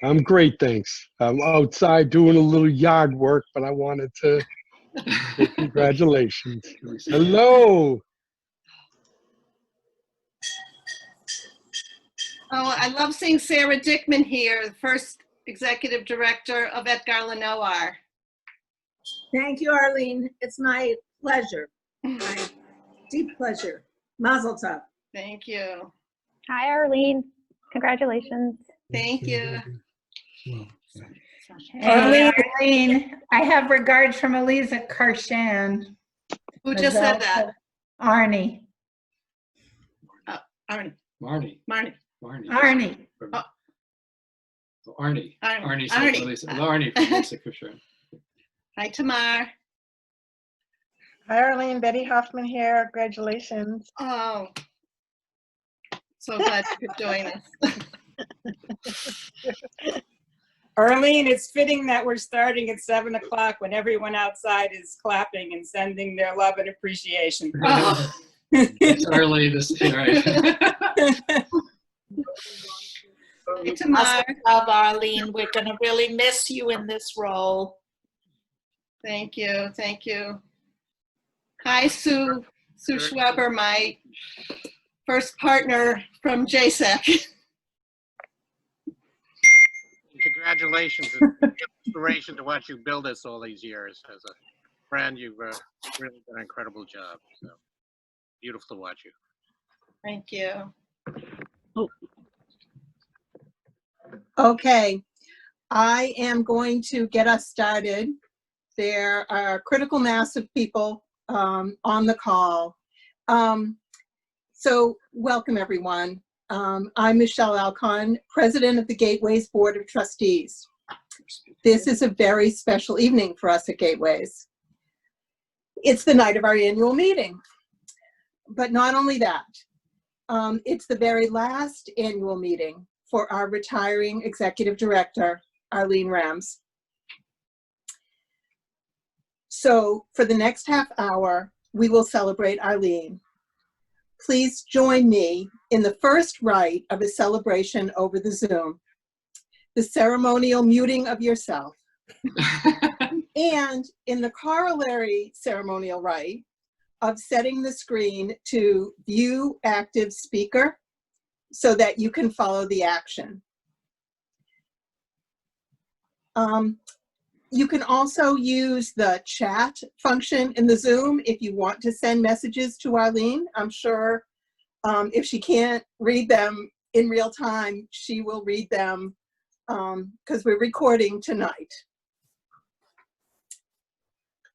I'm great, thanks. I'm outside doing a little yard work, but I wanted to say congratulations. Hello. Oh, I love seeing Sarah Dickman here, the first executive director of Edgar Lenoir. Thank you, Arlene. It's my pleasure, my deep pleasure. Mazel Tov. Thank you. Hi, Arlene. Congratulations. Thank you. Hey, Arlene, I have regards from Eliza Karshan. Who just said that? Arnie. Arnie. Marnie. Marnie. Arnie. Oh. Arnie. Arnie. Arnie. Arnie. Lisa. Arnie from Lisa Kushner. Hi, Tamar. Hi, Arlene. Betty Hoffman here. Congratulations. Oh, so glad you could join us. Arlene, it's fitting that we're starting at 7 o'clock when everyone outside is clapping and sending their love and appreciation. Oh. It's early this right. Hi, Tamar. Love, Arlene. We're going to really miss you in this role. Thank you. Thank you. Hi, Sue Schweber, my first partner from JSEC. Congratulations. It's an inspiration to watch you build this all these years. As a friend, you've really done an incredible job. So beautiful to watch you. Thank you. Okay, I am going to get us started. There are a critical mass of people on the call. So welcome, everyone. I'm Michelle Alcon, President of the Gateways Board of Trustees. This is a very special evening for us at Gateways. It's the night of our annual meeting. But not only that, it's the very last annual meeting for our retiring Executive Director, Arlene Remz. So for the next half hour, we will celebrate Arlene. Please join me in the first rite of a celebration over the Zoom, the ceremonial muting of yourself, and in the corollary ceremonial rite of setting the screen to view active speaker so that you can follow the action. You can also use the chat function in the Zoom if you want to send messages to Arlene. I'm sure if she can't read them in real time, she will read them because we're recording tonight.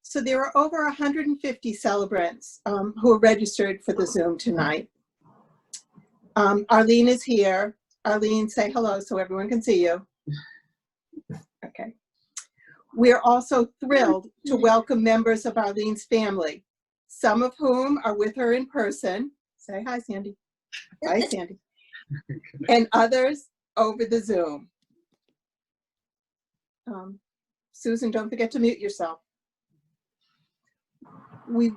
So there are over 150 celebrants who are registered for the Zoom tonight. Arlene is here. Arlene, say hello so everyone can see you. Okay. We're also thrilled to welcome members of Arlene's family, some of whom are with her in person. Say hi, Sandy. Hi, Sandy. And others over the Zoom. Susan, don't forget to mute yourself. We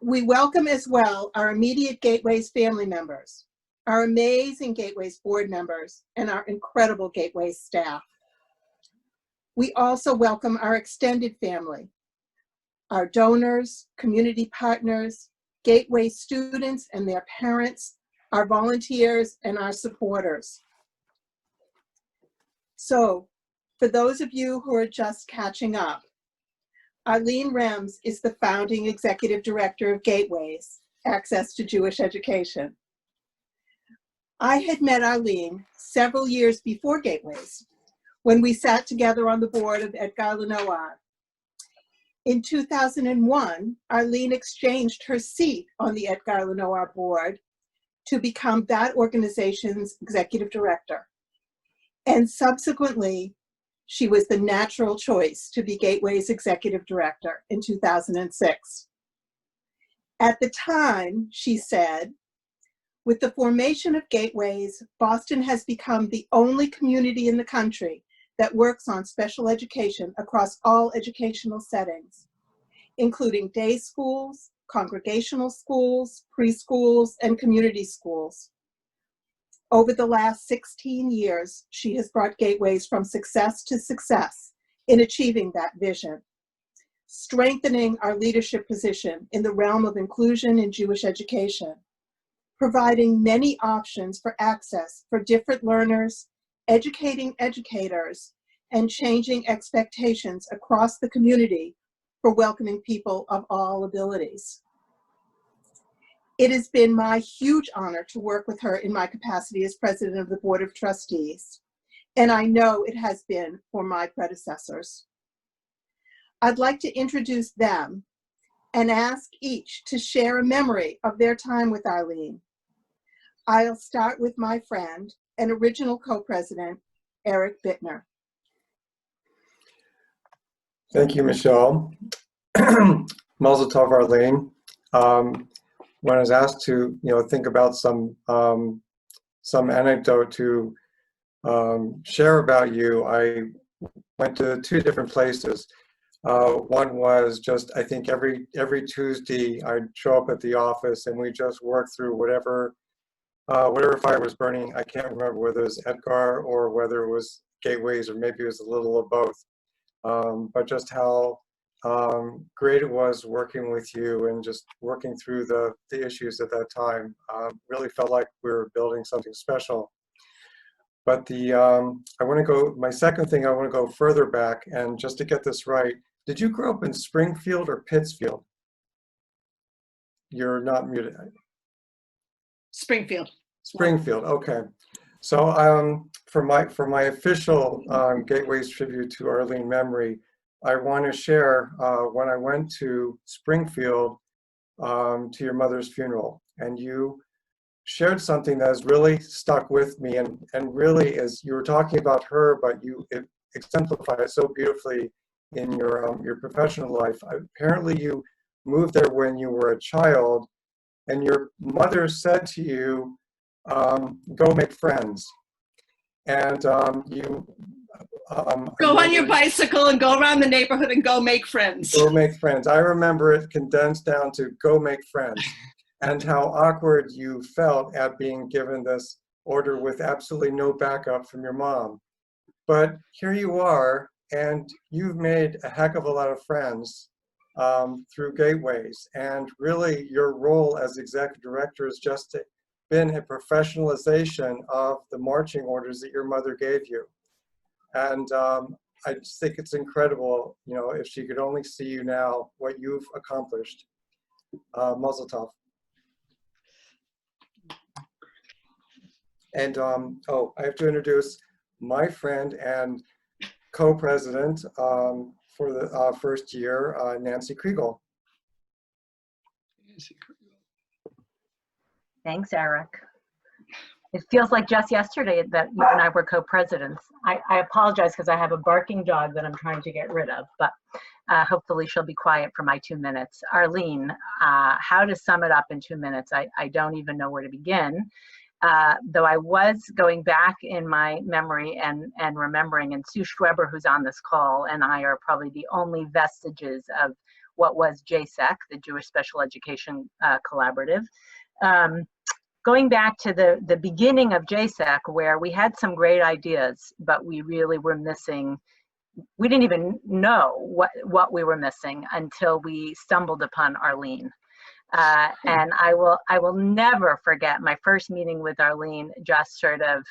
welcome as well our immediate Gateways family members, our amazing Gateways board members, and our incredible Gateways staff. We also welcome our extended family, our donors, community partners, Gateway students and their parents, our volunteers, and our supporters. So, for those of you who are just catching up, Arlene Remz is the founding executive director of Gateways, Access to Jewish Education. I had met Arlene several years before Gateways, when we sat together on the board of Edgar Lenoir. In 2001, Arlene exchanged her seat on the Edgar Lenoir board to become that organization's executive director. And subsequently, she was the natural choice to be Gateway's executive director in 2006. At the time, she said, with the formation of Gateways, Boston has become the only community in the country that works on special education across all educational settings, including day schools, congregational schools, preschools, and community schools. Over the last 16 years, she has brought Gateways from success to success in achieving that vision, strengthening our leadership position in the realm of inclusion in Jewish education, providing many options for access for different learners, educating educators, and changing expectations across the community for welcoming people of all abilities. It has been my huge honor to work with her in my capacity as president of the Board of Trustees, and I know it has been for my predecessors. I'd like to introduce them and ask each to share a memory of their time with Arlene. I'll start with my friend and original co-president, Eric Bittner. Thank you, Michelle. Mazal Tov, Arlene. When I was asked to, think about some anecdote to share about you, I went to two different places. One was just, I think every Tuesday I'd show up at the office and we just work through whatever fire was burning. I can't remember whether it was Edgar or whether it was Gateways or maybe it was a little of both. But just how great it was working with you and just working through the issues at that time. Really felt like we were building something special. But my second thing, I want to go further back, and just to get this right, did you grow up in Springfield or Pittsfield? You're not muted. Springfield. Springfield, okay. So for my official Gateways tribute to Arlene memory, I want to share when I went to Springfield to your mother's funeral, and you shared something that has really stuck with me, and really is, you were talking about her, but you exemplified it so beautifully in your professional life. Apparently you moved there when you were a child, and your mother said to you, go make friends. And you go on your bicycle and go around the neighborhood and go make friends. Go make friends. I remember it condensed down to go make friends, and how awkward you felt at being given this order with absolutely no backup from your mom. But here you are, and you've made a heck of a lot of friends through Gateways. And really your role as executive director has just been a professionalization of the marching orders that your mother gave you. And I just think it's incredible, if she could only see you now, what you've accomplished. Mazal Tov. And I have to introduce my friend and co-president for the first year, Nancy Kriegel. Thanks, Eric. It feels like just yesterday that you and I were co-presidents. I apologize because I have a barking dog that I'm trying to get rid of, but hopefully she'll be quiet for my 2 minutes. Arlene, how to sum it up in 2 minutes? I don't even know where to begin. Though I was going back in my memory and remembering, and Sue Schweber, who's on this call, and I are probably the only vestiges of what was JSEC, the Jewish Special Education Collaborative. Going back to the beginning of JSEC, where we had some great ideas, but we really were missing, we didn't even know what we were missing until we stumbled upon Arlene. And I will never forget my first meeting with Arlene, just sort of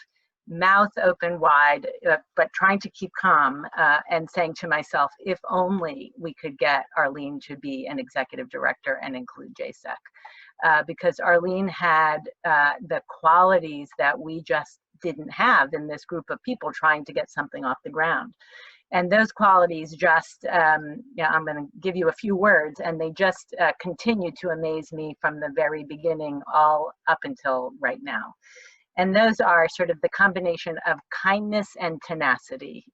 mouth open wide, but trying to keep calm and saying to myself, if only we could get Arlene to be an executive director and include JSEC. Because Arlene had the qualities that we just didn't have in this group of people trying to get something off the ground. And those qualities just, I'm going to give you a few words, and they just continue to amaze me from the very beginning all up until right now. And those are sort of the combination of kindness and tenacity.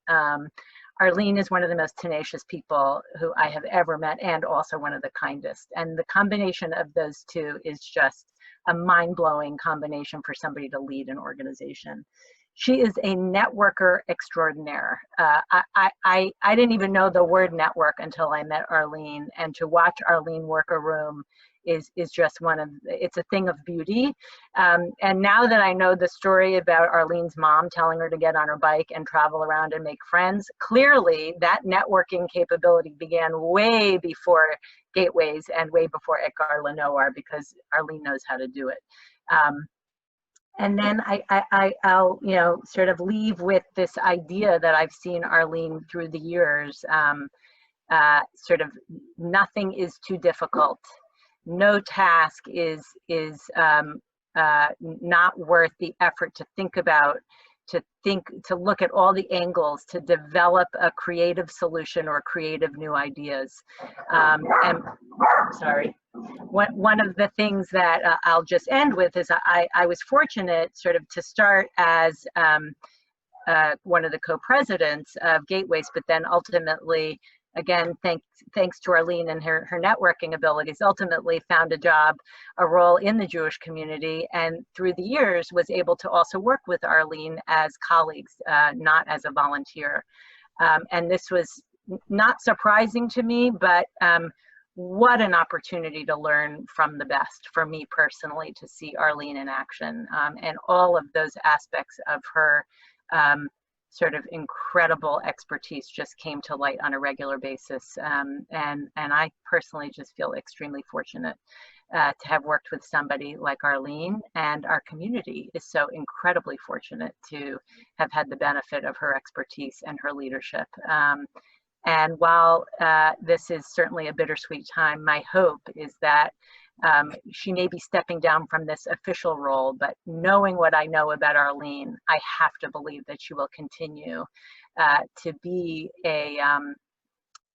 Arlene is one of the most tenacious people who I have ever met, and also one of the kindest. And the combination of those two is just a mind-blowing combination for somebody to lead an organization. She is a networker extraordinaire. I didn't even know the word network until I met Arlene, and to watch Arlene work a room is just it's a thing of beauty. And now that I know the story about Arlene's mom telling her to get on her bike and travel around and make friends, clearly that networking capability began way before Gateways and way before Edgar Lenoir, because Arlene knows how to do it. And then I'll, you know, sort of leave with this idea that I've seen Arlene through the years, sort of nothing is too difficult. No task is not worth the effort to think about, to look at all the angles, to develop a creative solution or creative new ideas. And sorry, one of the things that I'll just end with is I was fortunate sort of to start as one of the co-presidents of Gateways, but then ultimately, again, thanks to Arlene and her networking abilities, ultimately found a role in the Jewish community, and through the years was able to also work with Arlene as colleagues, not as a volunteer. And this was not surprising to me, but what an opportunity to learn from the best for me personally, to see Arlene in action, and all of those aspects of her sort of incredible expertise just came to light on a regular basis. And I personally just feel extremely fortunate to have worked with somebody like Arlene, and our community is so incredibly fortunate to have had the benefit of her expertise and her leadership. And while this is certainly a bittersweet time, my hope is that she may be stepping down from this official role, but knowing what I know about Arlene, I have to believe that she will continue to be a,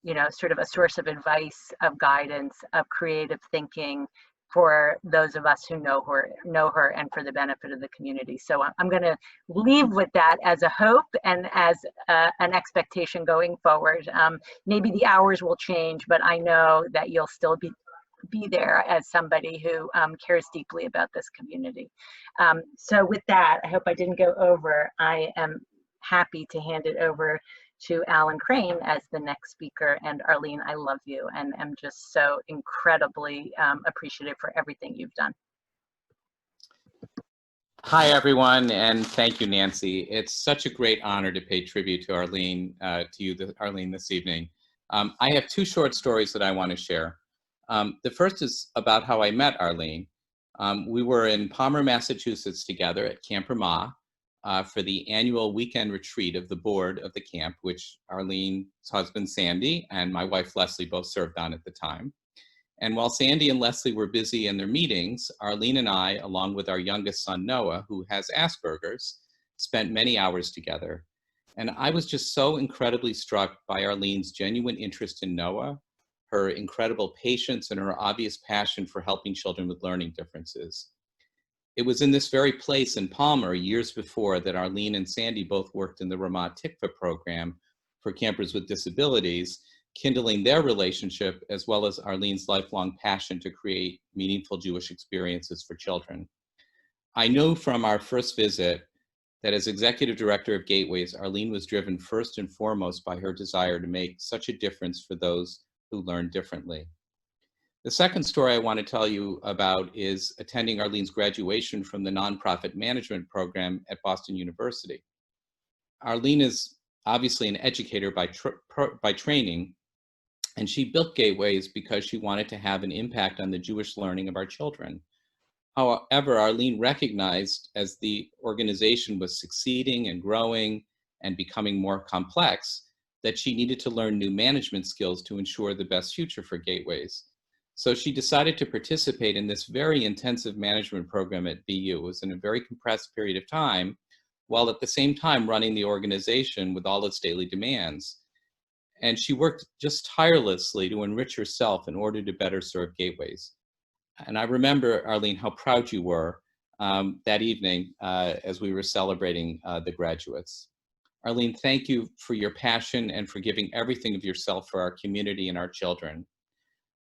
you know, sort of a source of advice, of guidance, of creative thinking for those of us who know her, and for the benefit of the community. So I'm going to leave with that as a hope and as an expectation going forward. Maybe the hours will change, but I know that you'll still be there as somebody who cares deeply about this community. So with that, I hope I didn't go over. I am happy to hand it over to Alan Crane as the next speaker. And Arlene, I love you and am just so incredibly appreciative for everything you've done. Hi, everyone, and thank you, Nancy. It's such a great honor to pay tribute to Arlene, Arlene, this evening. I have two short stories that I want to share. The first is about how I met Arlene. We were in Palmer, Massachusetts together at Camp Ramah for the annual weekend retreat of the board of the camp, which Arlene's husband, Sandy, and my wife, Leslie, both served on at the time. And while Sandy and Leslie were busy in their meetings, Arlene and I, along with our youngest son, Noah, who has Asperger's, spent many hours together. And I was just so incredibly struck by Arlene's genuine interest in Noah, her incredible patience, and her obvious passion for helping children with learning differences. It was in this very place in Palmer years before that Arlene and Sandy both worked in the Ramah Tikva program for campers with disabilities, kindling their relationship as well as Arlene's lifelong passion to create meaningful Jewish experiences for children. I know from our first visit that as executive director of Gateways, Arlene was driven first and foremost by her desire to make such a difference for those who learn differently. The second story I want to tell you about is attending Arlene's graduation from the nonprofit management program at Boston University. Arlene is obviously an educator by training, and she built Gateways because she wanted to have an impact on the Jewish learning of our children. However, Arlene recognized as the organization was succeeding and growing and becoming more complex that she needed to learn new management skills to ensure the best future for Gateways. So she decided to participate in this very intensive management program at BU. It was in a very compressed period of time, while at the same time running the organization with all its daily demands. And she worked just tirelessly to enrich herself in order to better serve Gateways. And I remember, Arlene, how proud you were that evening as we were celebrating the graduates. Arlene, thank you for your passion and for giving everything of yourself for our community and our children.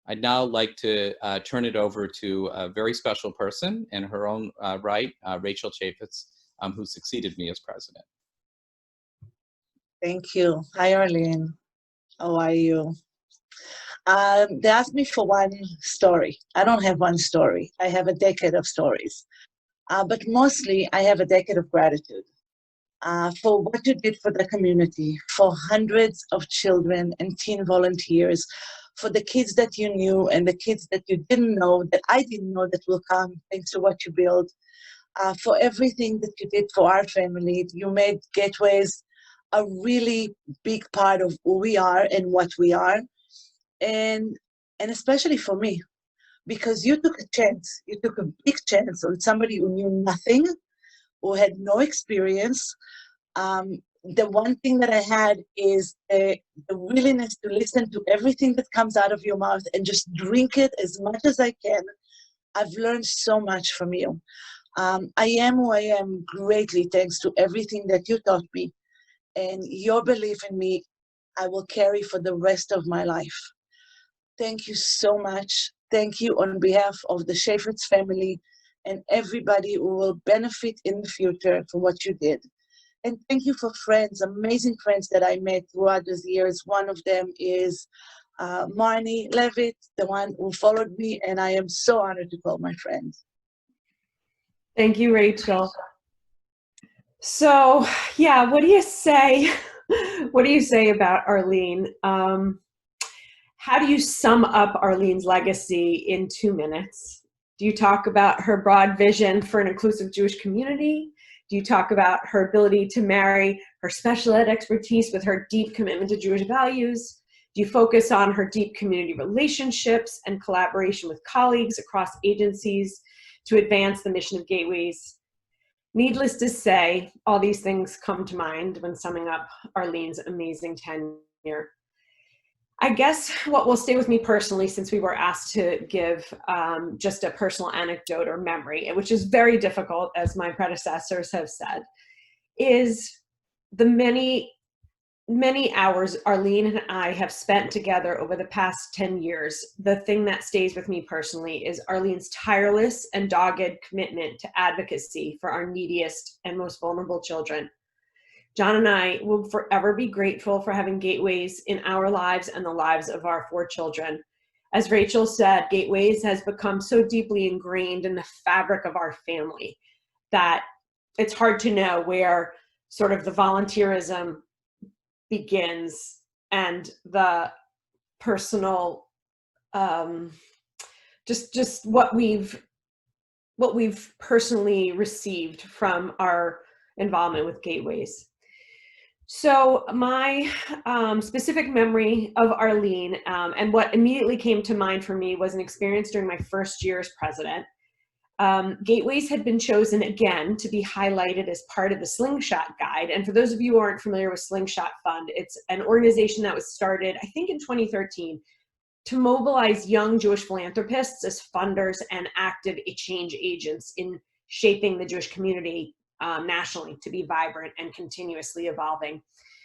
I'd now like to turn it over to a very special person in her own right, Rachel Chaffetz, who succeeded me as president. Thank you. Hi, Arlene. How are you? They asked me for one story. I don't have one story. I have a decade of stories. But mostly, I have a decade of gratitude for what you did for the community, for hundreds of children and teen volunteers, for the kids that you knew and the kids that you didn't know, that I didn't know that will come thanks to what you built, for everything that you did for our family. You made Gateways a really big part of who we are and what we are, and especially for me, because you took a chance. You took a big chance on somebody who knew nothing, who had no experience. The one thing that I had is the willingness to listen to everything that comes out of your mouth and just drink it as much as I can. I've learned so much from you. I am who I am greatly thanks to everything that you taught me, and your belief in me I will carry for the rest of my life. Thank you so much. Thank you on behalf of the Schaefer's family and everybody who will benefit in the future for what you did. And thank you for friends, amazing friends that I met throughout these years. One of them is Marnie Levitt, the one who followed me, and I am so honored to call my friend. Thank you, Rachel. So, yeah, what do you say? What do you say about Arlene? How do you sum up Arlene's legacy in 2 minutes? Do you talk about her broad vision for an inclusive Jewish community? Do you talk about her ability to marry her special ed expertise with her deep commitment to Jewish values? Do you focus on her deep community relationships and collaboration with colleagues across agencies to advance the mission of Gateways? Needless to say, all these things come to mind when summing up Arlene's amazing tenure. I guess what will stay with me personally, since we were asked to give just a personal anecdote or memory, which is very difficult, as my predecessors have said, is the many, many hours Arlene and I have spent together over the past 10 years. The thing that stays with me personally is Arlene's tireless and dogged commitment to advocacy for our neediest and most vulnerable children. John and I will forever be grateful for having Gateways in our lives and the lives of our 4 children. As Rachel said, Gateways has become so deeply ingrained in the fabric of our family that it's hard to know where sort of the volunteerism begins and the personal, just what we've personally received from our involvement with Gateways. So my specific memory of Arlene and what immediately came to mind for me was an experience during my first year as president. Gateways had been chosen again to be highlighted as part of the Slingshot Guide. And for those of you who aren't familiar with Slingshot Fund, it's an organization that was started, I think, in 2013 to mobilize young Jewish philanthropists as funders and active change agents in shaping the Jewish community nationally to be vibrant and continuously evolving.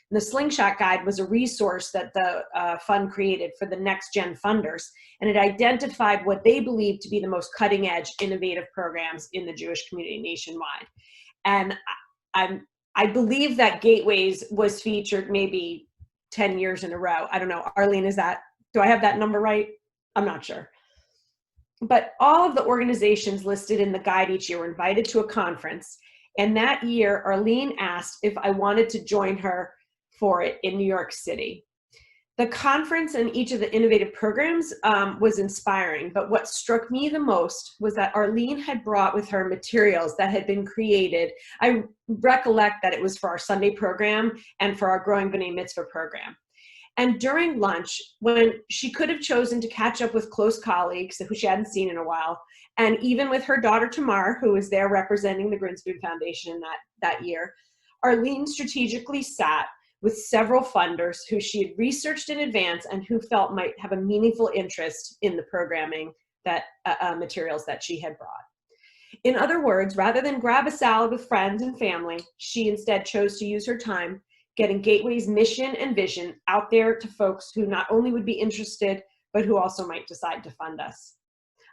And the Slingshot Guide was a resource that the fund created for the next gen funders, and it identified what they believed to be the most cutting edge innovative programs in the Jewish community nationwide. And I believe that Gateways was featured maybe 10 years in a row. I don't know, Arlene, do I have that number right? I'm not sure. But all of the organizations listed in the guide each year were invited to a conference. And that year, Arlene asked if I wanted to join her for it in New York City. The conference and each of the innovative programs was inspiring, but what struck me the most was that Arlene had brought with her materials that had been created. I recollect that it was for our Sunday program and for our Growing B'nai Mitzvah program. And during lunch, when she could have chosen to catch up with close colleagues who she hadn't seen in a while, and even with her daughter Tamar, who was there representing the Grinspoon Foundation that year, Arlene strategically sat with several funders who she had researched in advance and who felt might have a meaningful interest in the programming that materials that she had brought. In other words, rather than grab a salad with friends and family, she instead chose to use her time getting Gateway's mission and vision out there to folks who not only would be interested, but who also might decide to fund us.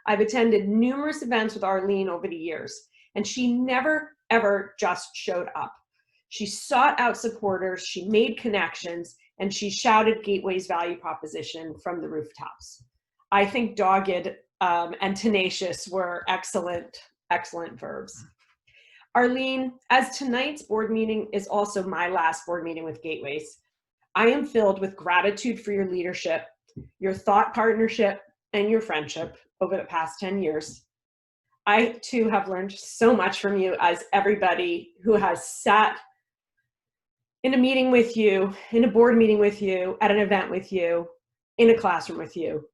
I've attended numerous events with Arlene over the years, and she never, ever just showed up. She sought out supporters, she made connections, and she shouted Gateway's value proposition from the rooftops. I think dogged and tenacious were excellent verbs. Arlene, as tonight's board meeting is also my last board meeting with Gateways, I am filled with gratitude for your leadership, your thought partnership, and your friendship over the past 10 years. I too have learned so much from you, as everybody who has sat in a meeting with you, in a board meeting with you, at an event with you, in a classroom with you,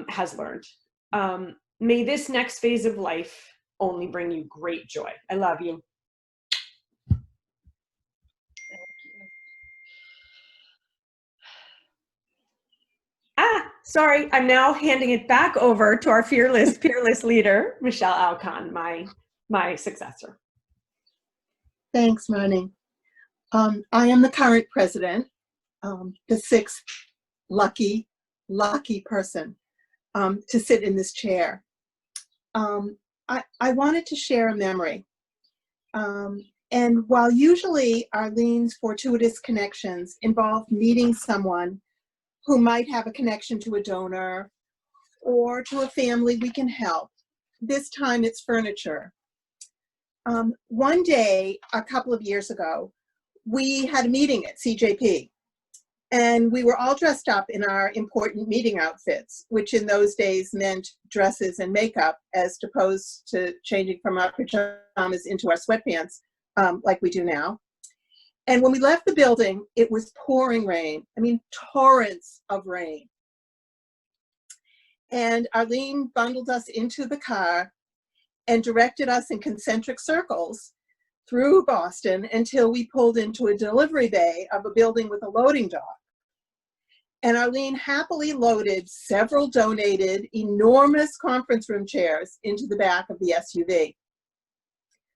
has learned. May this next phase of life only bring you great joy. I love you. Sorry, I'm now handing it back over to our fearless leader, Michelle Alcon, my successor. Thanks, Marnie. I am the current president, the sixth lucky person to sit in this chair. I wanted to share a memory. And while usually Arlene's fortuitous connections involve meeting someone who might have a connection to a donor or to a family we can help, this time it's furniture. One day, a couple of years ago, we had a meeting at CJP, and we were all dressed up in our important meeting outfits, which in those days meant dresses and makeup, as opposed to changing from our pajamas into our sweatpants like we do now. And when we left the building, it was pouring rain. I mean, torrents of rain. And Arlene bundled us into the car and directed us in concentric circles through Boston until we pulled into a delivery bay of a building with a loading dock. And Arlene happily loaded several donated enormous conference room chairs into the back of the SUV.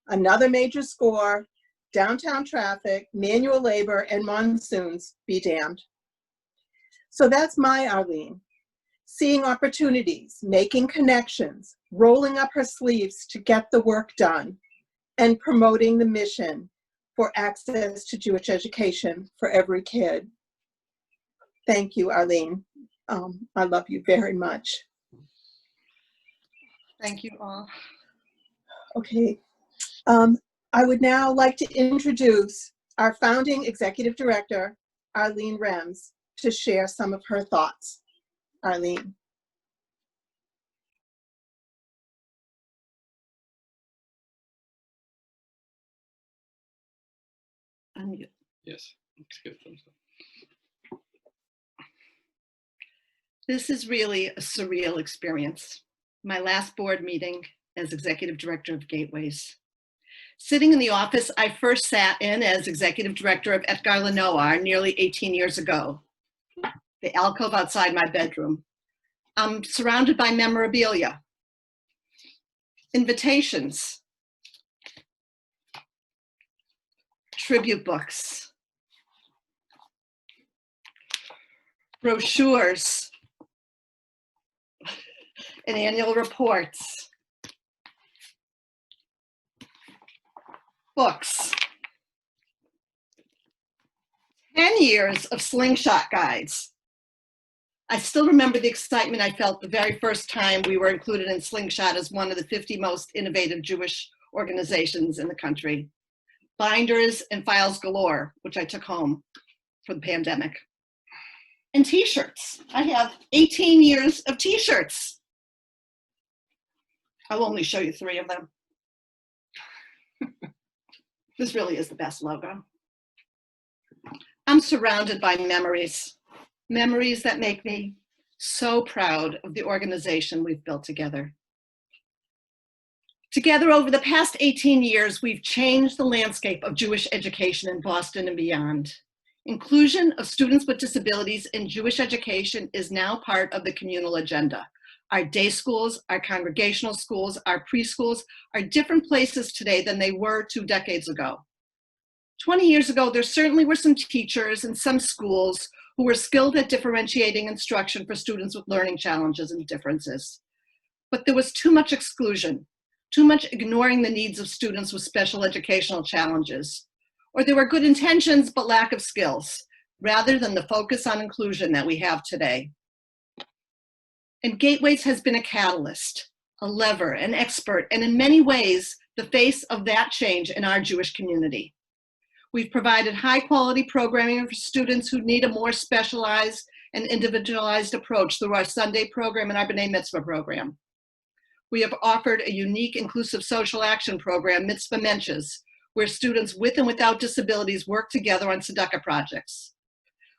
Another major score: downtown traffic, manual labor, and monsoons be damned. So that's my Arlene: seeing opportunities, making connections, rolling up her sleeves to get the work done, and promoting the mission for access to Jewish education for every kid. Thank you, Arlene. I love you very much. Thank you all. Okay. I would now like to introduce our founding executive director, Arlene Remz, to share some of her thoughts. Arlene. Unmute. Yes, let's give thumbs up. This is really a surreal experience. My last board meeting as executive director of Gateways. Sitting in the office I first sat in as executive director of Edgar Lenoir nearly 18 years ago, the alcove outside my bedroom. I'm surrounded by memorabilia, invitations, tribute books, brochures, and annual reports, books, 10 years of slingshot guides. I still remember the excitement I felt the very first time we were included in Slingshot as one of the 50 most innovative Jewish organizations in the country. Binders and files galore, which I took home for the pandemic. And t-shirts. I have 18 years of t-shirts. I'll only show you 3 of them. This really is the best logo. I'm surrounded by memories. Memories that make me so proud of the organization we've built together. Together over the past 18 years, we've changed the landscape of Jewish education in Boston and beyond. Inclusion of students with disabilities in Jewish education is now part of the communal agenda. Our day schools, our congregational schools, our preschools are different places today than they were 2 decades ago. 20 years ago, there certainly were some teachers and some schools who were skilled at differentiating instruction for students with learning challenges and differences. But there was too much exclusion, too much ignoring the needs of students with special educational challenges. Or there were good intentions, but lack of skills. rather than the focus on inclusion that we have today. And Gateways has been a catalyst, a lever, an expert, and in many ways, the face of that change in our Jewish community. We've provided high-quality programming for students who need a more specialized and individualized approach through our Sunday program and our B'nai Mitzvah program. We have offered a unique inclusive social action program, Mitzvah Menches, where students with and without disabilities work together on tzedakah projects.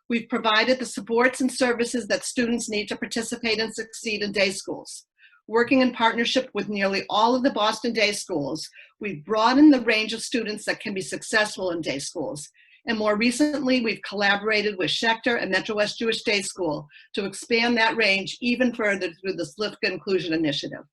We've provided the supports and services that students need to participate and succeed in day schools. Working in partnership with nearly all of the Boston day schools, we've broadened the range of students that can be successful in day schools. And more recently, we've collaborated with Schechter and Metro West Jewish Day School to expand that range even further through the Slivka Inclusion Initiative.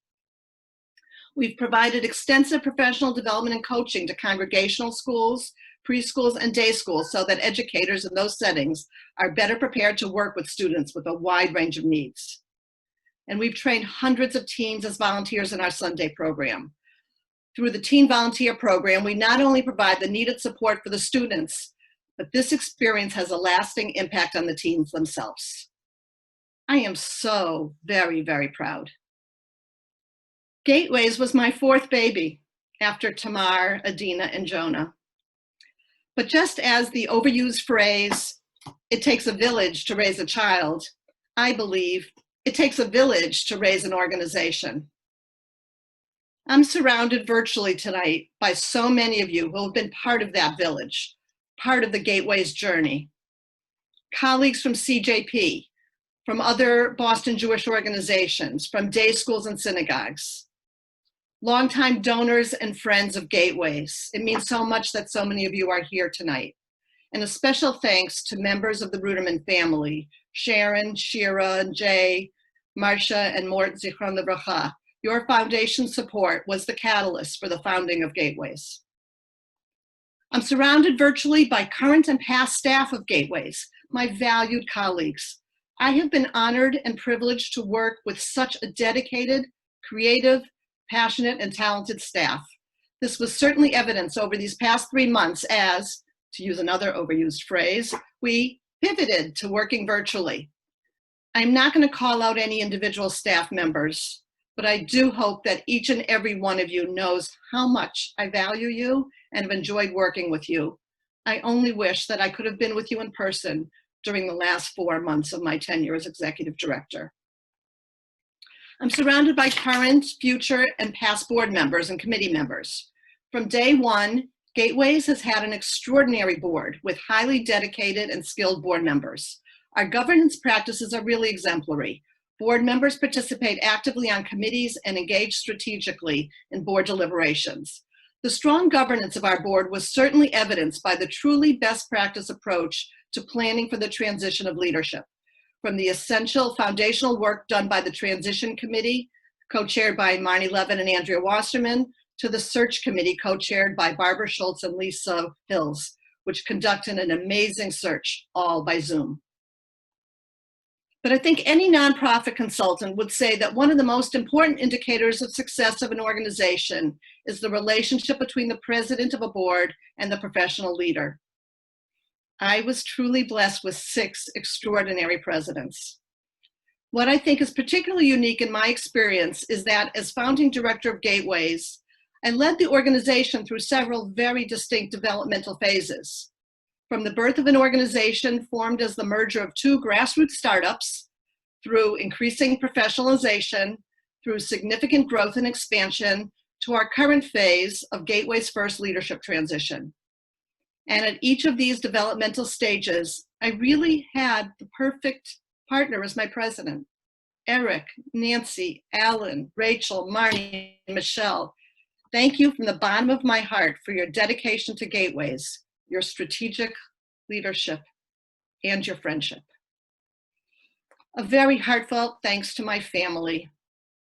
We've provided extensive professional development and coaching to congregational schools, preschools, and day schools so that educators in those settings are better prepared to work with students with a wide range of needs. And we've trained hundreds of teens as volunteers in our Sunday program. Through the Teen Volunteer Program, we not only provide the needed support for the students, but this experience has a lasting impact on the teens themselves. I am so very, very proud. Gateways was my fourth baby after Tamar, Adina, and Jonah. But just as the overused phrase, "It takes a village to raise a child," I believe it takes a village to raise an organization. I'm surrounded virtually tonight by so many of you who have been part of that village, part of the Gateways journey. Colleagues from CJP, from other Boston Jewish organizations, from day schools and synagogues. Longtime donors and friends of Gateways. It means so much that so many of you are here tonight. And a special thanks to members of the Ruderman family, Sharon, Shira, and Jay, Marcia, and Mort Zichron Livracha. Your foundation support was the catalyst for the founding of Gateways. I'm surrounded virtually by current and past staff of Gateways, my valued colleagues. I have been honored and privileged to work with such a dedicated, creative, passionate, and talented staff. This was certainly evidenced over these past 3 months as, to use another overused phrase, we pivoted to working virtually. I'm not going to call out any individual staff members, but I do hope that each and every one of you knows how much I value you and have enjoyed working with you. I only wish that I could have been with you in person during the last 4 months of my tenure as executive director. I'm surrounded by current, future, and past board members and committee members. From day one, Gateways has had an extraordinary board with highly dedicated and skilled board members. Our governance practices are really exemplary. Board members participate actively on committees and engage strategically in board deliberations. The strong governance of our board was certainly evidenced by the truly best practice approach to planning for the transition of leadership. From the essential foundational work done by the Transition Committee, co-chaired by Marnie Levin and Andrea Wasserman, to the Search Committee, co-chaired by Barbara Schultz and Lisa Hills, which conducted an amazing search, all by Zoom. But I think any nonprofit consultant would say that one of the most important indicators of success of an organization is the relationship between the president of a board and the professional leader. I was truly blessed with 6 extraordinary presidents. What I think is particularly unique in my experience is that as founding director of Gateways, I led the organization through several very distinct developmental phases. From the birth of an organization formed as the merger of 2 grassroots startups, through increasing professionalization, through significant growth and expansion, to our current phase of Gateway's first leadership transition. And at each of these developmental stages, I really had the perfect partner as my president. Eric, Nancy, Alan, Rachel, Marnie, and Michelle. Thank you from the bottom of my heart for your dedication to Gateways, your strategic leadership, and your friendship. A very heartfelt thanks to my family,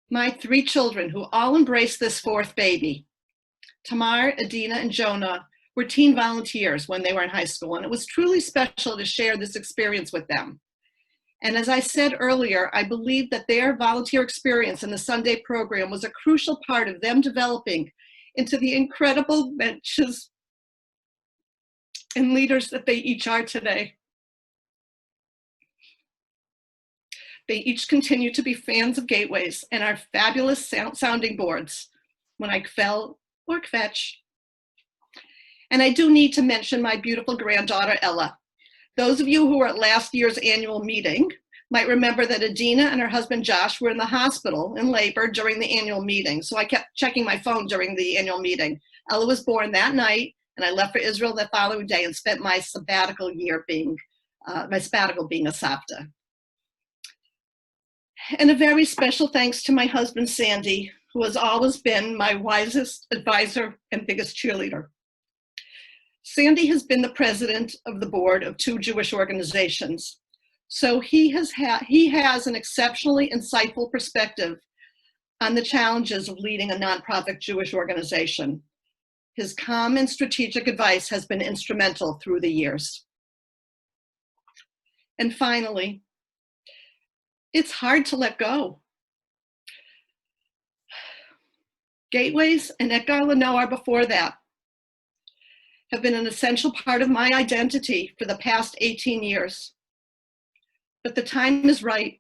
my 3 children who all embraced this 4th baby. Tamar, Adina, and Jonah were teen volunteers when they were in high school, and it was truly special to share this experience with them. And as I said earlier, I believe that their volunteer experience in the Sunday program was a crucial part of them developing into the incredible benches and leaders that they each are today. They each continue to be fans of Gateways and are fabulous sounding boards when I kvell or kvetch. And I do need to mention my beautiful granddaughter, Ella. Those of you who were at last year's annual meeting might remember that Adina and her husband Josh were in the hospital in labor during the annual meeting. So I kept checking my phone during the annual meeting. Ella was born that night, and I left for Israel the following day and spent my sabbatical year being, a Savta. And a very special thanks to my husband, Sandy, who has always been my wisest advisor and biggest cheerleader. Sandy has been the president of the board of 2 Jewish organizations. So he has an exceptionally insightful perspective on the challenges of leading a nonprofit Jewish organization. His calm and strategic advice has been instrumental through the years. And finally, it's hard to let go. Gateways and Edgar Lenoir before that have been an essential part of my identity for the past 18 years. But the time is right.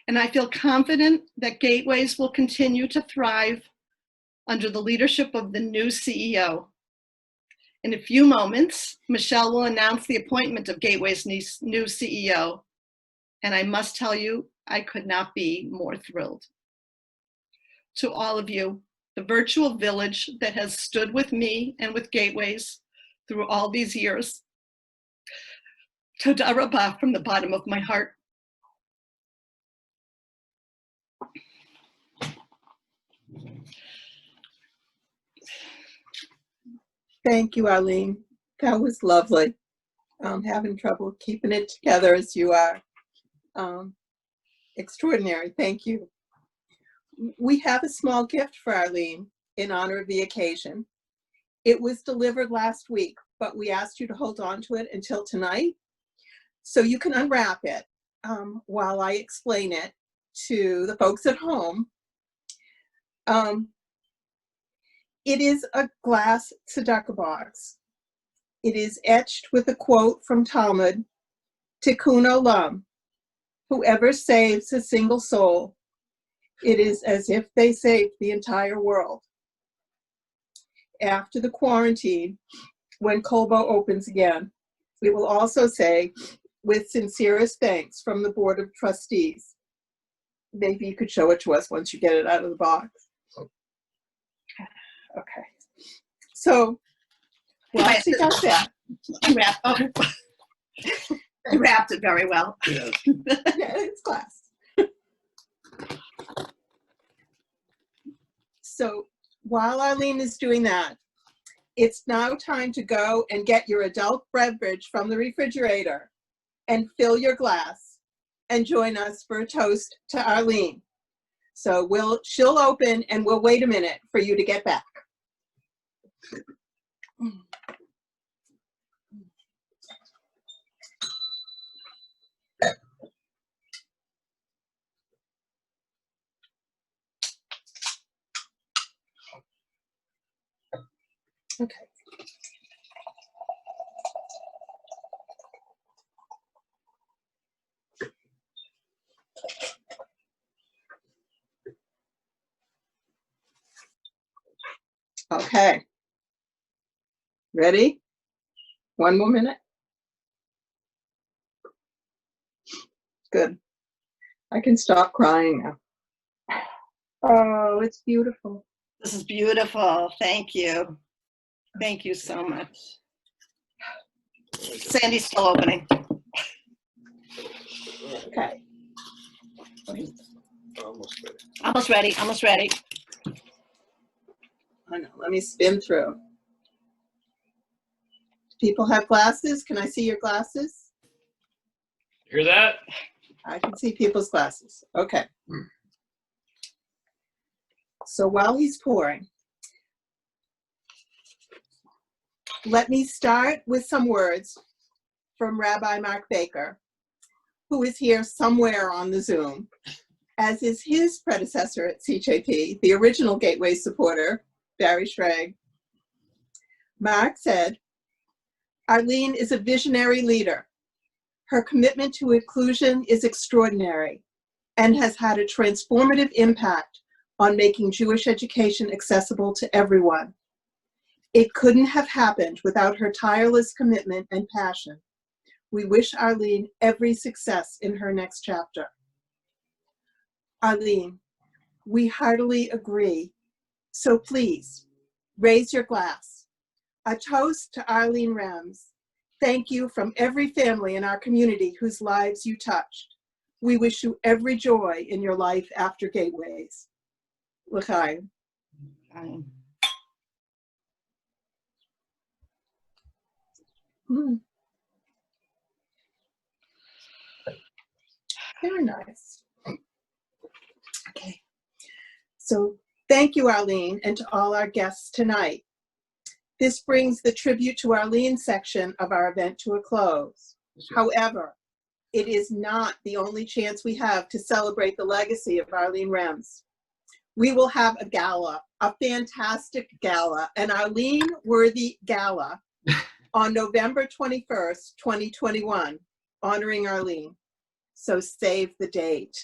And I feel confident that Gateways will continue to thrive under the leadership of the new CEO. In a few moments, Michelle will announce the appointment of Gateway's new CEO. And I must tell you, I could not be more thrilled. To all of you, the virtual village that has stood with me and with Gateways through all these years, Toda Rabah from the bottom of my heart. Thank you, Arlene. That was lovely. I'm having trouble keeping it together as you are. Extraordinary. Thank you. We have a small gift for Arlene in honor of the occasion. It was delivered last week, but we asked you to hold on to it until tonight. So you can unwrap it while I explain it to the folks at home. It is a glass tzedakah box. It is etched with a quote from Talmud, Tikkun Olam, whoever saves a single soul, it is as if they saved the entire world. After the quarantine, when Kolbo opens again, we will also say, with sincerest thanks from the Board of Trustees. Maybe you could show it to us once you get it out of the box. Okay. So, well, she got that. I wrapped it very well. Yeah, it's glass. So while Arlene is doing that, it's now time to go and get your adult beverage from the refrigerator and fill your glass and join us for a toast to Arlene. So she'll open and we'll wait a minute for you to get back. Okay. Okay. Ready? One more minute. Good. I can stop crying now. Oh, it's beautiful. This is beautiful. Thank you. Thank you so much. Sandy's still opening. Okay. Almost ready. Almost ready. I know. Let me spin through. People have glasses. Can I see your glasses? Hear that? I can see people's glasses. Okay. So while he's pouring, let me start with some words from Rabbi Mark Baker, who is here somewhere on the Zoom, as is his predecessor at CJP, the original Gateway supporter, Barry Schrag. Mark said, Arlene is a visionary leader Her commitment to inclusion is extraordinary and has had a transformative impact on making Jewish education accessible to everyone. It couldn't have happened without her tireless commitment and passion. We wish Arlene every success in her next chapter. Arlene, we heartily agree. So please, raise your glass. A toast to Arlene Remz. Thank you from every family in our community whose lives you touched. We wish you every joy in your life after Gateways. L'chaim. Very nice. Okay. So thank you, Arlene, and to all our guests tonight. This brings the tribute to Arlene section of our event to a close. However, it is not the only chance we have to celebrate the legacy of Arlene Remz. We will have a gala, a fantastic gala, an Arlene-worthy gala on November 21st, 2021, honoring Arlene. So save the date.